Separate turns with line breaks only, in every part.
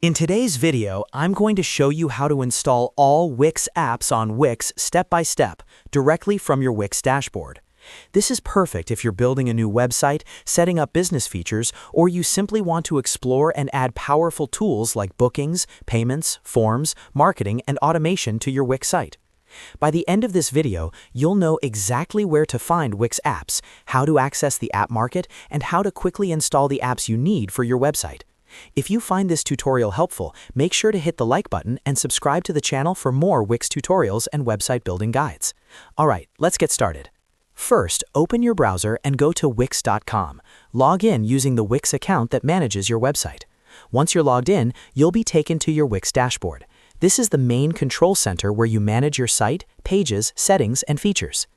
In today's video, I'm going to show you how to install all Wix apps on Wix step by step, directly from your Wix dashboard. This is perfect if you're building a new website, setting up business features, or you simply want to explore and add powerful tools like bookings, payments, forms, marketing, and automation to your Wix site. By the end of this video, you'll know exactly where to find Wix apps, how to access the app market, and how to quickly install the apps you need for your website. If you find this tutorial helpful, make sure to hit the like button and subscribe to the channel for more Wix tutorials and website building guides. Alright, let's get started. First, open your browser and go to Wix.com. Log in using the Wix account that manages your website. Once you're logged in, you'll be taken to your Wix dashboard. This is the main control center where you manage your site, pages, settings, and features.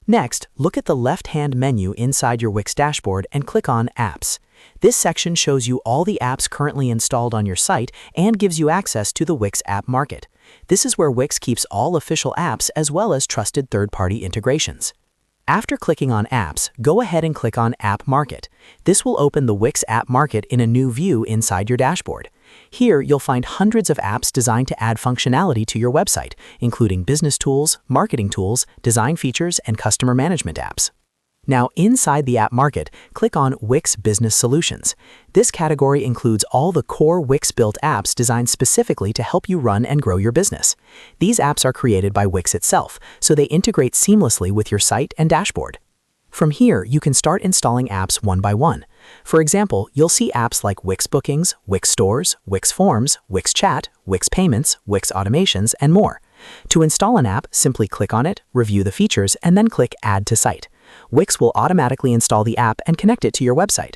Next, look at the left-hand menu inside your Wix dashboard and click on Apps. This section shows you all the apps currently installed on your site and gives you access to the Wix App Market. This is where Wix keeps all official apps as well as trusted third-party integrations. After clicking on Apps, go ahead and click on App Market. This will open the Wix App Market in a new view inside your dashboard. Here, you'll find hundreds of apps designed to add functionality to your website, including business tools, marketing tools, design features, and customer management apps. Now, inside the App Market, click on Wix Business Solutions. This category includes all the core Wix-built apps designed specifically to help you run and grow your business. These apps are created by Wix itself, so they integrate seamlessly with your site and dashboard. From here, you can start installing apps one by one. For example, you'll see apps like Wix Bookings, Wix Stores, Wix Forms, Wix Chat, Wix Payments, Wix Automations, and more. To install an app, simply click on it, review the features, and then click Add to Site. Wix will automatically install the app and connect it to your website.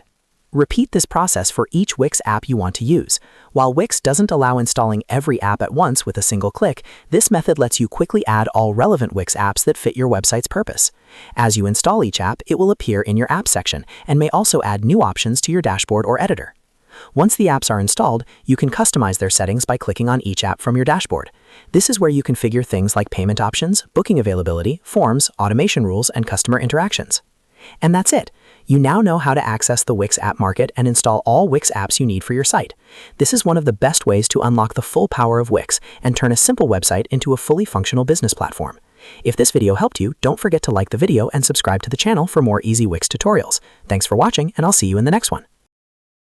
Repeat this process for each Wix app you want to use. While Wix doesn't allow installing every app at once with a single click, this method lets you quickly add all relevant Wix apps that fit your website's purpose. As you install each app, it will appear in your Apps section and may also add new options to your dashboard or editor. Once the apps are installed, you can customize their settings by clicking on each app from your dashboard. This is where you configure things like payment options, booking availability, forms, automation rules, and customer interactions. And that's it. You now know how to access the Wix App Market and install all Wix apps you need for your site. This is one of the best ways to unlock the full power of Wix and turn a simple website into a fully functional business platform. If this video helped you, don't forget to like the video and subscribe to the channel for more easy Wix tutorials. Thanks for watching, and I'll see you in the next one.